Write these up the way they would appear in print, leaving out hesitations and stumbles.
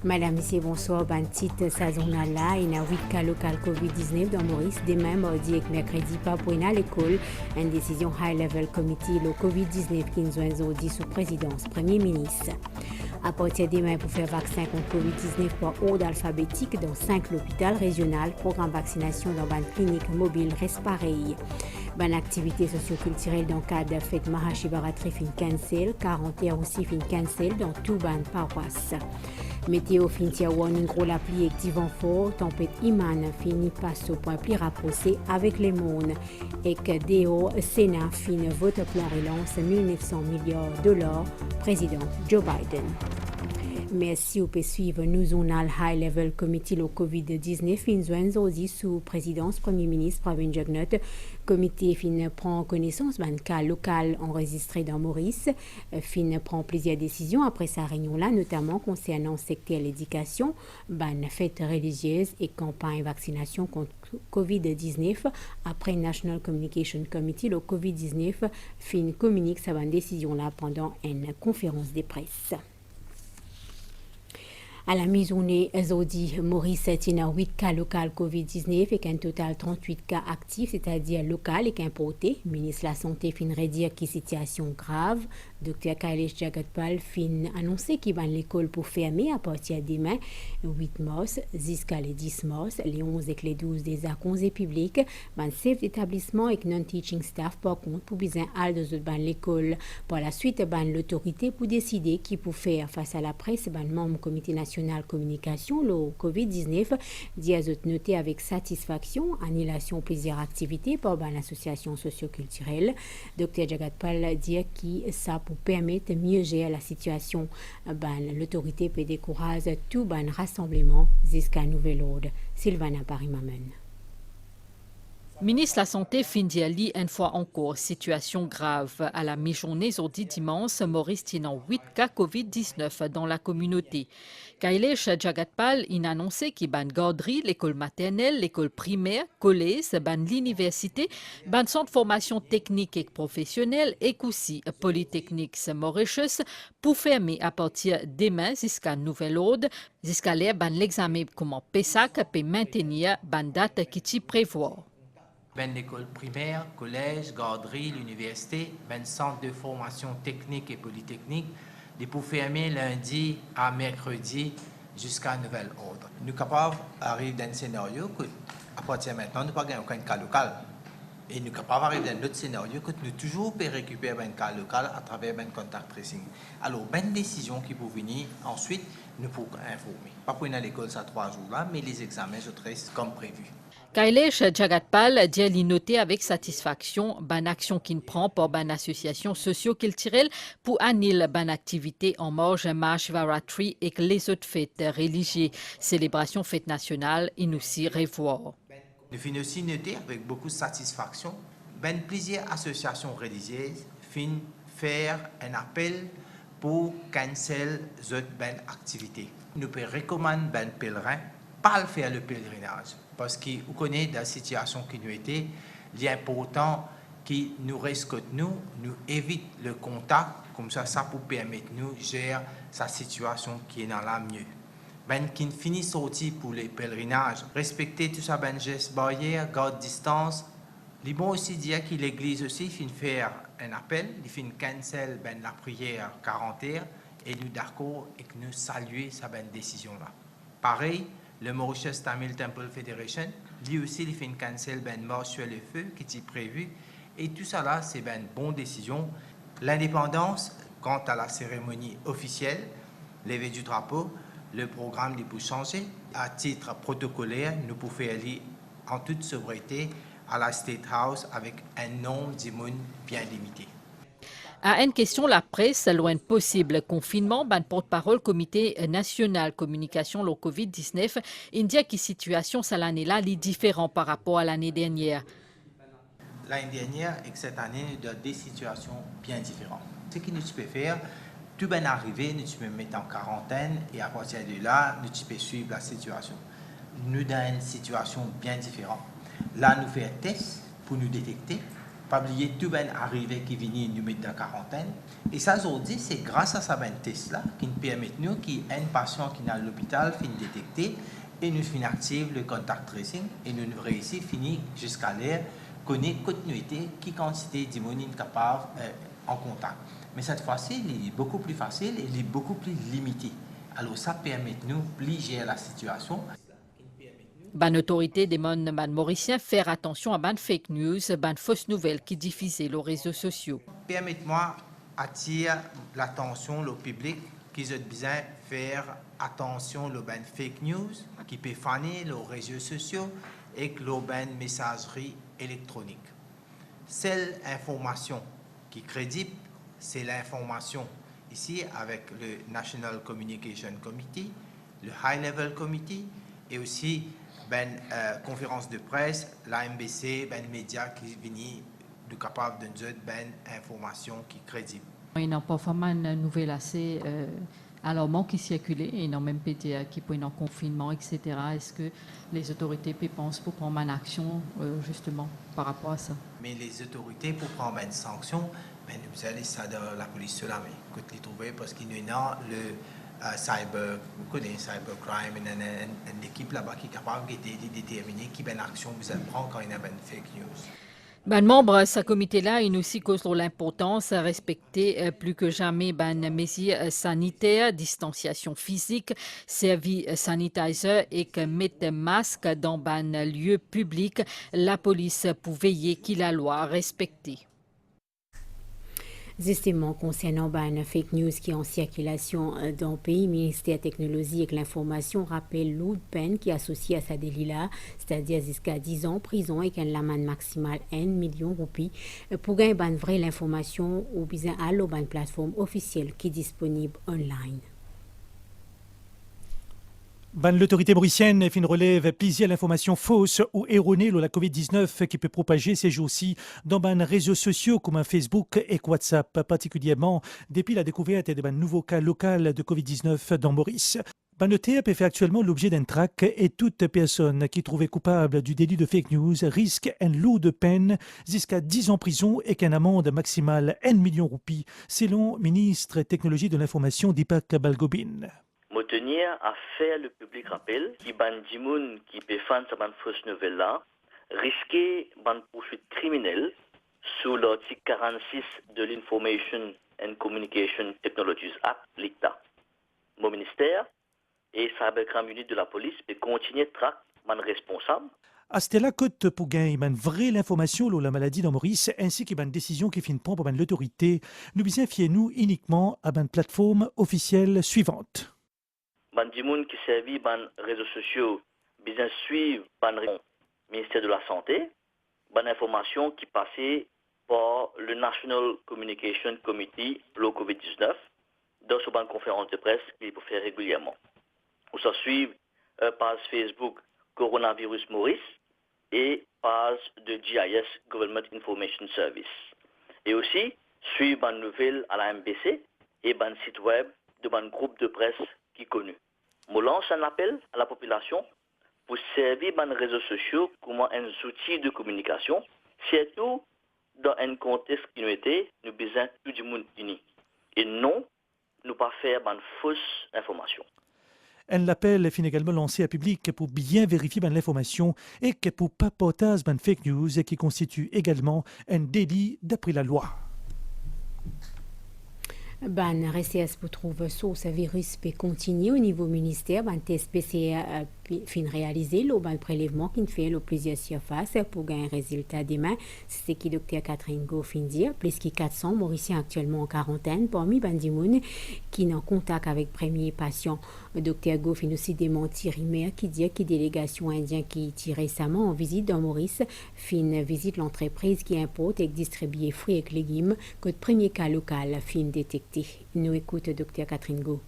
Madame, Monsieur, bonsoir. Ban titre saisonal là, il y a 8 cas local COVID-19 dans Maurice. Demain, mardi et mercredi, pas pour à l'école. Une décision High Level Committee, le COVID-19 qui nous a dit sous présidence Premier ministre. À partir de demain, pour faire vaccin contre COVID-19 par ordre alphabétique dans 5 hôpitaux régionaux, programme vaccination dans une clinique mobile reste pareil. Ban activité socio-culturelle dans le cadre de fête Mahashivaratri fin cancel, 41 aussi fin cancel dans tout ban paroisse. Météo fin warning gros la pluie et vent fort, tempête Iman finit passe au point plus rapproché avec les mondes et que DO Sénat fin vote plan relance 1900 milliards de dollars, président Joe Biden. Merci au suivre nous zonal High Level Committee le COVID-19 fin sous présidence Premier ministre Pravin Jugnauth. Comité fin prend connaissance d'un cas local enregistré dans Maurice. Fin prend plusieurs décisions après sa réunion là, notamment concernant secteur l'éducation, fêtes religieuses et campagne vaccination contre COVID-19. Après National Communication Committee, le COVID-19 fin communique sa décision là pendant une conférence de presse. À la mi-journée, Zodi Maurice tient 8 cas locaux COVID-19 et qu'un total 38 cas actifs, c'est-à-dire local et qu'importés. Le ministre de la Santé fin redire qu'il situation grave. Dr Kailesh Jagatpal fin annoncé qu'il va à l'école pour fermer à partir de demain 8 mars jusqu'à les 10 mars, les 11 et les 12 des conseils publics, ban chef d'établissement et non-teaching staff par contre pour bien aller dans l'école. Par la suite, l'autorité pour décider qui peut faire face à la presse, membre comité national communication, le COVID-19, dit à noter avec satisfaction annulation plusieurs activités par l'association socio-culturelle. Dr Jagatpal dit que ça pour permettre mieux gérer la situation. L'autorité peut décourager tout rassemblement jusqu'à nouvel ordre. Sylvana Parimamen. Ministre de la Santé Findiali, une fois encore, situation grave. À la mi-journée, jeudi dimanche, Maurice tient 8 cas COVID-19 dans la communauté. Kailesh Jagatpal a annoncé qu'il ban garderie, l'école maternelle, l'école primaire, collège, ban l'université, ban centre de formation technique et professionnelle et aussi Polytechnique Mauritius pour fermer à partir demain jusqu'à nouvel ordre, jusqu'à l'air ban l'examen comment PESAC peut maintenir ban date qui t'y prévoit. L'école primaire, collège, garderie, l'université, centre de formation technique et polytechnique, ils peuvent fermer lundi à mercredi jusqu'à nouvel ordre. Nous sommes capables d'arriver dans un scénario que, à partir de maintenant, nous n'avons pas aucun cas local. Et nous sommes capables d'arriver dans un autre scénario que nous toujours pouvons récupérer un cas local à travers un contact tracing. Alors, une décision qui peut venir, ensuite, nous pouvons informer. Pas pour aller à l'école, ça 3 jours là, mais les examens se traitent comme prévu. Kailesh Jagatpal dit noter avec satisfaction ban action qu'il prend pour ban association socio-culturelle pour annuler ban activité en marge Mahashivaratri et les autres fêtes religieuses, célébration fête nationale et nous aussi revoir. Nous finissons aussi noter avec beaucoup de satisfaction plusieurs associations religieuses finissent faire un appel pour cancel cette activité. Nous pouvons recommander aux pèlerins pas faire le pèlerinage. Parce qu'on connaît la situation qui nous était, il est important qu'il nous reste que nous évite le contact, comme ça peut permettre nous de gérer sa situation qui est dans la mieux. Qui finit sorti pour les pèlerinages, respecter tout ça, gestes barrières, garde distance. Il est bon aussi dire que l'Église aussi finit faire un appel, il finit cancel la prière 40 heures et nous d'accord et que nous saluer sa décision là. Pareil. Le Mauritius Tamil Temple Federation, lui aussi, il fait une cancel marche sur le feu qui est prévu. Et tout ça là, c'est une bonne décision. L'indépendance, quant à la cérémonie officielle, lever du drapeau, le programme peut changer. À titre protocolaire, nous pouvons aller en toute sobriété à la State House avec un nombre de monde bien limité. À une question, la presse, loin de possible confinement, porte-parole comité national communication le COVID-19, India qui situation ça l'année là est différent par rapport à l'année dernière. L'année dernière et cette année, nous avons des situations bien différentes. Ce que nous pouvons faire, tout bien arrivé, nous pouvons mettre en quarantaine et à partir de là, nous pouvons suivre la situation. Nous avons une situation bien différente. Là, nous faisons un test pour nous détecter. Pas oublier tout ben arrivé qui vient nous mettre dans quarantaine. Et ça, aujourd'hui, c'est grâce à ça ben test là qui nous permet nous, qui un patient qui est à l'hôpital, fin détecter et nous fin active le contact tracing et nous réussi fini jusqu'à l'air connaître continuité qui quantité d'immunité capable en contact. Mais cette fois-ci, il est beaucoup plus facile et il est beaucoup plus limité. Alors ça permet nous de gérer la situation. Ban autorité demande ban mauricien faire attention à ban fake news, ban fausses nouvelles qui diffusent les réseaux sociaux. Permettez-moi attirer l'attention au public qui ont besoin de faire attention aux fake news qui peut faner les réseaux sociaux et aux messagerie électronique. Seule information qui est crédible, c'est l'information ici avec le National Communication Committee, le High Level Committee et aussi conférence de presse, l'AMBC, médias qui viennent de capable de nous donner information qui est crédible. Il n'y a pas de nouvelles assez alarmantes qui circulent, et non même PTA qui peut être en confinement, etc. Est-ce que les autorités pensent pour prendre une action justement par rapport à ça? Mais les autorités pour prendre une sanction, nous allons ça dans la police sur la main. Quand les trouver parce qu'il y a le cyber, vous connaissez cybercrime, une équipe là-bas qui est capable de déterminer qui ben action vous allez prendre quand il y a une fake news. Ben membre de ce comité-là, il aussi cause l'importance à respecter plus que jamais mesures sanitaires, distanciation physique, service sanitizer et que mettre masque dans un lieu public, la police pour veiller que la loi respectée. Justement, concernant une fake news qui est en circulation dans le pays, le ministère de la Technologie et de l'Information rappelle lourd peine qui est associée à ce délit-là, c'est-à-dire jusqu'à 10 ans de prison et qu'une amende maximale 1 million de roupies pour gagner une vraie information ou bien à une plateforme officielle qui est disponible online. L'autorité mauricienne relève plusieurs informations fausses ou erronées sur la COVID-19 qui peut propager ces jours-ci dans les réseaux sociaux comme Facebook et WhatsApp, particulièrement depuis la découverte de nouveaux cas locaux de COVID-19 dans Maurice. Le TAP fait actuellement l'objet d'un track et toute personne qui est trouvée coupable du délit de fake news risque un lot de peine jusqu'à 10 ans de prison et qu'une amende maximale 1 million de roupies, selon le ministre Technologie de l'Information Deepak Balgobin. Me tenir à faire le public rappel qui ban dimoun qui peut faire cette fausse nouvelle là risquer une poursuite criminelle sous l'article 46 de l'Information and Communication Technologies Act l'ICTA. Mon ministère et Cybercrime Unit de la police peut continuer de traquer les responsables. À ce là, pour gagner une vraie information sur la maladie dans Maurice, ainsi qu'une décision qui finit prendre par l'autorité, nous bien fiez-nous uniquement à une plateforme officielle suivante. Les gens qui servent les réseaux sociaux, bien suivre le ministère de la Santé, les informations qui passent par le National Communication Committee pour le COVID-19 dans une conférence de presse qu'il faut faire régulièrement. Ou ça suit page Facebook Coronavirus Maurice et page de GIS Government Information Service. Et aussi suivre une nouvelle à la MBC et un site web de un groupe de presse qui est connu. Je lance un appel à la population pour servir les réseaux sociaux comme un outil de communication, surtout dans un contexte qui nous était, nous avons besoin de tout le monde uni. Et non, nous pas faire de fausses informations. Un appel est également lancé à public pour bien vérifier l'information et pour ne pas porter de fake news qui constitue également un délit d'après la loi. RCS pour trouver ce virus peut continuer au niveau ministère, test PCR fin réalisé, le prélèvement qui fait plusieurs surfaces pour gagner un résultat demain. C'est ce que Dr Catherine Go fin dire. Plus que 400 Mauriciens actuellement en quarantaine, parmi Bandimoun qui sont en contact avec premier patient. Dr Go fin aussi démenti Rimer qui dit que délégation indienne qui est récemment en visite dans Maurice fin visite l'entreprise qui importe et distribue fruits et légumes que le premier cas local fin détecté. Nous écoute Dr Catherine Go.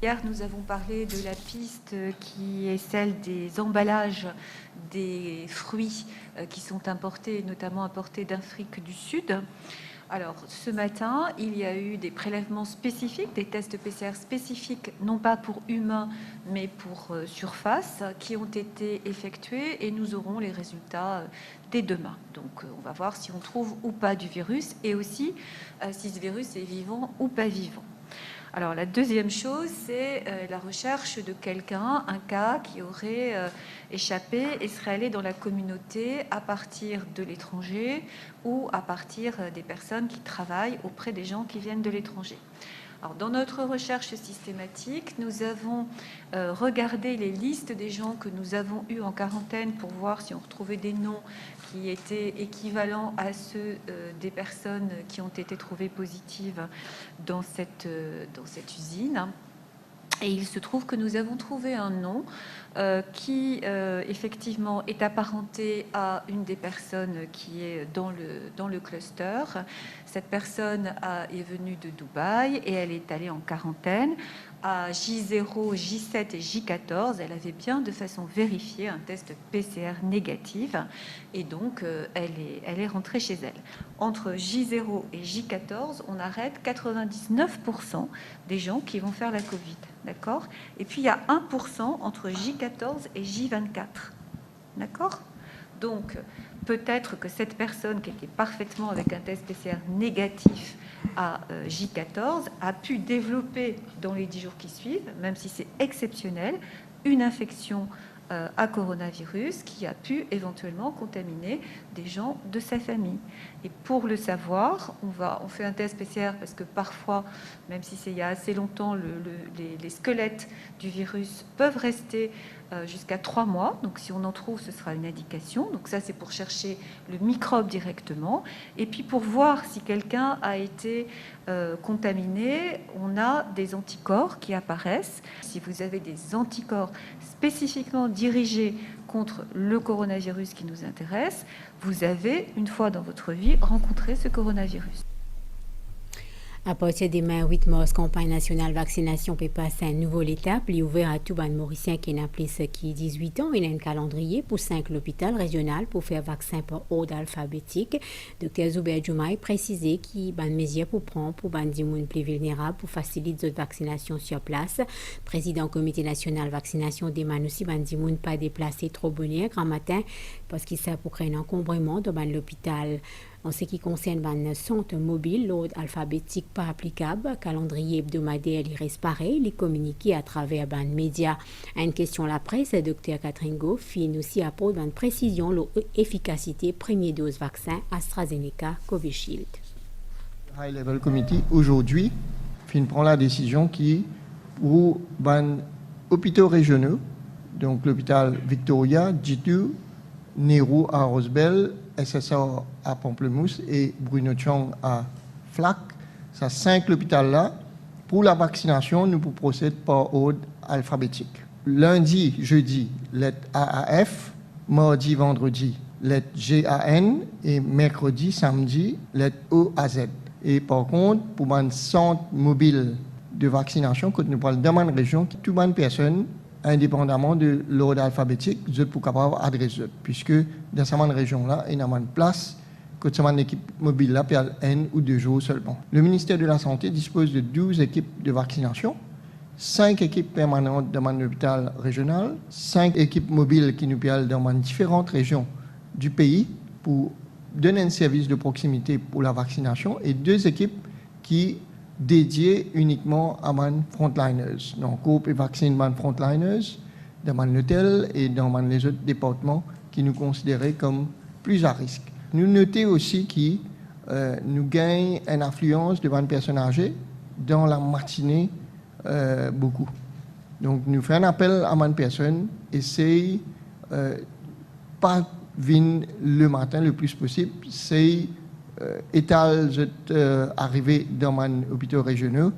Hier, nous avons parlé de la piste qui est celle des emballages des fruits qui sont importés, notamment importés d'Afrique du Sud. Alors, ce matin, il y a eu des prélèvements spécifiques, des tests PCR spécifiques, non pas pour humains, mais pour surface, qui ont été effectués et nous aurons les résultats dès demain. Donc, on va voir si on trouve ou pas du virus et aussi si ce virus est vivant ou pas vivant. Alors, la deuxième chose, c'est la recherche de quelqu'un, un cas qui aurait échappé et serait allé dans la communauté à partir de l'étranger ou à partir des personnes qui travaillent auprès des gens qui viennent de l'étranger. Alors, dans notre recherche systématique, nous avons regardé les listes des gens que nous avons eus en quarantaine pour voir si on retrouvait des noms qui étaient équivalents à ceux des personnes qui ont été trouvées positives dans cette usine. Et il se trouve que nous avons trouvé un nom qui, effectivement, est apparenté à une des personnes qui est dans le cluster. Cette personne est venue de Dubaï et elle est allée en quarantaine. À J0, J7 et J14, elle avait bien de façon vérifiée un test PCR négatif et donc elle est rentrée chez elle. Entre J0 et J14, on arrête 99% des gens qui vont faire la Covid, d'accord ? Et puis il y a 1% entre J14 et J24, d'accord ? Donc peut-être que cette personne qui était parfaitement avec un test PCR négatif à J14 a pu développer dans les 10 jours qui suivent, même si c'est exceptionnel, une infection à coronavirus qui a pu éventuellement contaminer des gens de sa famille. Et pour le savoir, on fait un test PCR parce que parfois, même si c'est il y a assez longtemps, les squelettes du virus peuvent rester jusqu'à 3 mois. Donc si on en trouve, ce sera une indication. Donc ça, c'est pour chercher le microbe directement. Et puis pour voir si quelqu'un a été contaminé, on a des anticorps qui apparaissent. Si vous avez des anticorps spécifiquement dirigés contre le coronavirus qui nous intéresse, vous avez, une fois dans votre vie, rencontré ce coronavirus. À partir des demain 8 mars, campagne nationale vaccination peut passer à une nouvelle étape. Il est ouvert à tout les Mauriciens qui n'a plus qui 18 ans. Il a un calendrier pour 5 l'hôpital régional pour faire vaccin par ordre alphabétique. Dr Zuber Djoumaï précisé qu'il y a une mesure pour prendre pour les gens plus vulnérables pour faciliter les vaccinations sur place. Président comité national vaccination demande aussi les gens pas déplacés trop bonheur grand matin parce qu'il s'est pour créer un encombrement dans l'hôpital. En ce qui concerne le centre mobile, l'ordre alphabétique pas applicable, calendrier hebdomadaire, il reste pareil, il communiqué à travers les médias. À une question à la presse, Dr Catherine Goff fit aussi apporter une précision l'efficacité première dose vaccin AstraZeneca Covishield. High Level Committee aujourd'hui prend la décision qui pour les hôpitaux régionaux, donc l'hôpital Victoria, G2, Nehru à Rosebel, SSR à Pamplemousse et Bruno Chang à Flac. Ça 5 l'hôpital-là. Pour la vaccination, nous procéder par ordre alphabétique. Lundi, jeudi, lettre AAF. Mardi, vendredi, lettre GAN. Et mercredi, samedi, lettre O à Z. Et par contre, pour un centre mobile de vaccination, quand nous parlons dans une région, toute bonne personne, indépendamment de l'ordre alphabétique, je peux capable adresser, puisque dans cette région-là, il y a une place que cette équipe mobile-là peut 1 ou 2 jours seulement. Le ministère de la Santé dispose de 12 équipes de vaccination, 5 équipes permanentes dans l'hôpital régional, 5 équipes mobiles qui nous permettent dans différentes régions du pays pour donner un service de proximité pour la vaccination et 2 équipes qui dédié uniquement à les frontliners. Donc, on peut vacciner les frontliners dans l'hôtel et dans les autres départements qui nous considéraient comme plus à risque. Nous notons aussi que nous gagnons une influence de 20 personnes âgées dans la matinée beaucoup. Donc, nous faisons un appel à 20 personnes, essayez pas venir le matin le plus possible, c'est étal arrivé dans mon hôpital régional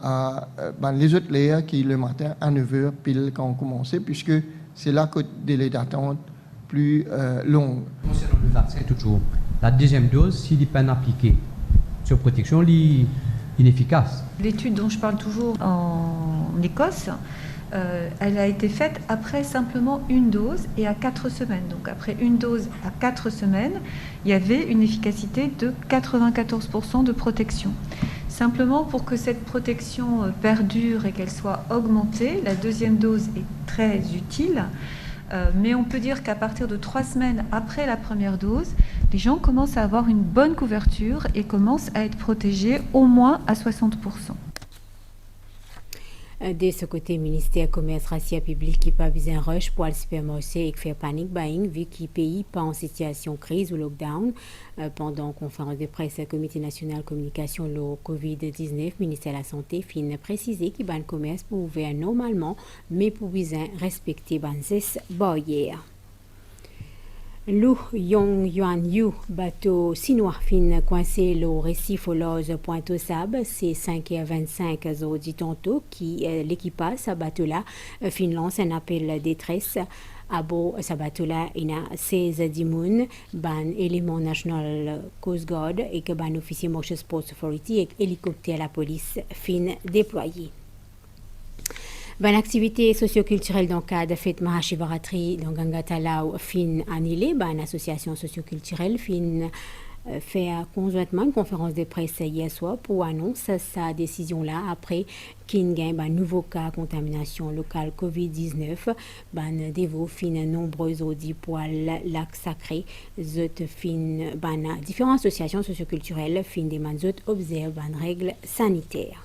à les autres layers qui le matin à 9h pile quand on commençait puisque c'est là que le délai d'attente plus long. Concernant le vaccin toujours, la deuxième dose, s'il n'est pas appliqué sur protection, il est inefficace. L'étude dont je parle toujours en Écosse elle a été faite après simplement une dose et à 4 semaines. Donc après une dose à 4 semaines, il y avait une efficacité de 94% de protection. Simplement pour que cette protection perdure et qu'elle soit augmentée, la deuxième dose est très utile. Mais on peut dire qu'à partir de 3 semaines après la première dose, les gens commencent à avoir une bonne couverture et commencent à être protégés au moins à 60%. De ce côté, le ministère commerce racial public qui pas besoin rush pour le supermarché et faire panic buying vu que le pays pas en situation crise ou lockdown. Pendant conférence de presse, le Comité national communication le COVID-19, ministère de la Santé fin précisé que le commerce peut ouvrir normalement, mais pour besoin respecter les barrières. Lu Yongyuan bateau chinois fin coincé le récif au large Pointe Sable, c'est 5h25 aujourd'hui tantôt qui l'équipage ce bateau-là fin lance un appel de détresse. À bord ce bateau-là, il y a 16 dimoun, ban élément National Coast Guard et que ban officier Motion Sports Authority et hélicoptère la police fin déployé. Une activité socioculturelle dans le cadre de fête Mahashivaratri dans Gangatalaw fin annulée. Une association socioculturelle fin fait conjointement une conférence de presse hier soir pour annoncer sa décision-là après qu'il y a un nouveau cas de contamination locale COVID-19. Dévo fin nombreux audits pour le lac sacré. Différentes associations socioculturelles fin des manzotes observent une règle sanitaire.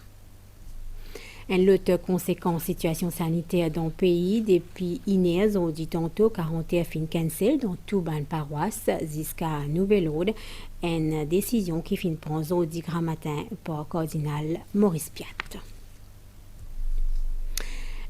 Une autre conséquence situation sanitaire dans le pays depuis Inès, on dit tantôt 41 fin cancel dans tout ban paroisse jusqu'à nouvel ordre. Une décision qui fin prend aujourd'hui grand matin par cardinal Maurice Piat.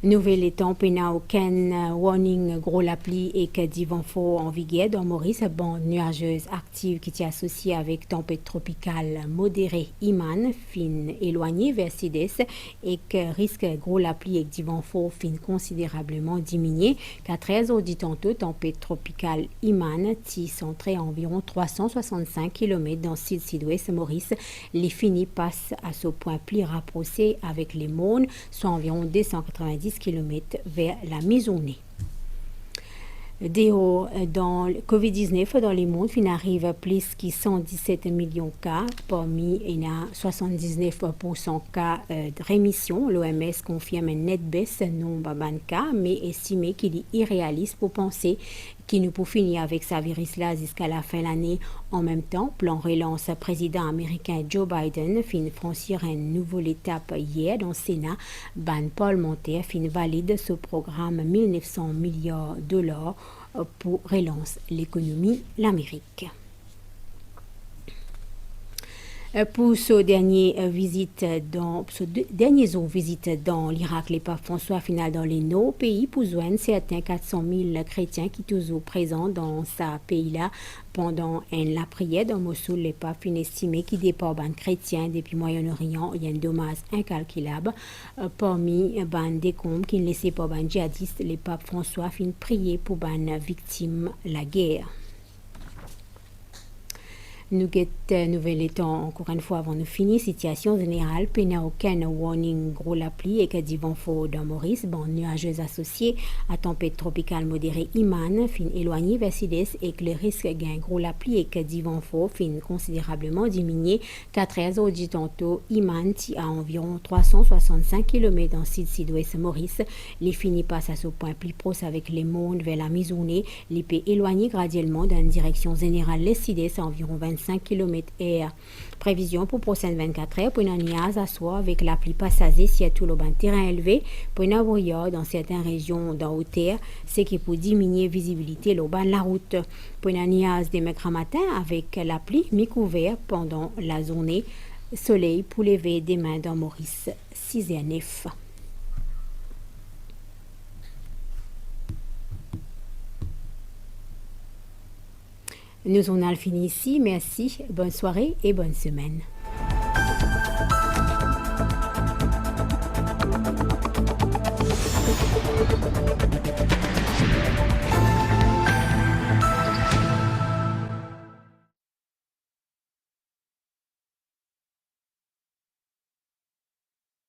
Nouvelle étant pena aucun warning gros la pluie et que du vent fort en vigueur dans Maurice, bande nuageuse active qui est associée avec tempête tropicale modérée Iman fin éloignée vers sud-est et que risque gros la pluie et du vent fort fin considérablement diminué. Qu'à 13 heures du tantôt, tempête tropicale Iman qui centrée à environ 365 km dans le sud-sud-ouest Maurice, les finis passent à ce point plus rapproché avec les Mônes, soit environ 290 km vers la mi-journée. Dans le COVID-19 dans le monde, il arrive plus que 117 millions de cas. Parmi, il y a 79% de cas de rémission. L'OMS confirme une nette baisse nombre de cas, mais estime qu'il est irréaliste pour penser qu'il nous peut finir avec ce virus-là jusqu'à la fin de l'année. En même temps, plan relance président américain Joe Biden fin franchir une nouvelle étape hier dans le Sénat. Ban parlementaire fin valide ce programme 1900 milliards de dollars pour relancer l'économie l'Amérique. Pour ce dernier jour visite dans l'Irak, le pape François final dans les nos pays pour joindre certains 400 000 chrétiens qui sont toujours présents dans ce pays-là pendant la prière dans Mossoul. Le pape fin estimé qu'il dépend des chrétiens depuis Moyen-Orient. Il y a un dommage incalculable parmi les décombres qui ne laissaient pas les djihadistes. Le pape François fin prier pour les victimes de la guerre. Nous guettons nouvelle étant encore une fois avant de finir situation générale pena aucun warning gros la pluie et que du vent fort dans Maurice bande nuageuse associée à tempête tropicale modérée Iman fin éloignée vers sud-est et que le risque gain gros la pluie et que du vent fort fin considérablement diminué. 4 heures du tantôt Iman à environ 365 km dans le sud-sud-ouest Maurice. Les finis passent à ce point plus proche avec les mondes vers la mi-journée. Les pays éloignés graduellement dans une direction générale l'est-sud-est à environ 25 km/h. Prévision pour prochaines 24 heures pour une nuage à soir avec la pluie passager si tout le terrain élevé pour une brouillard dans certaines régions d'en hauteur, ce qui peut diminuer visibilité le bas de la route. Pour une nuage demain matin avec la pluie mi-couvert pendant la journée, soleil pour lever demain dans Maurice 6h09. Nous en avons fini ici. Merci, bonne soirée et bonne semaine.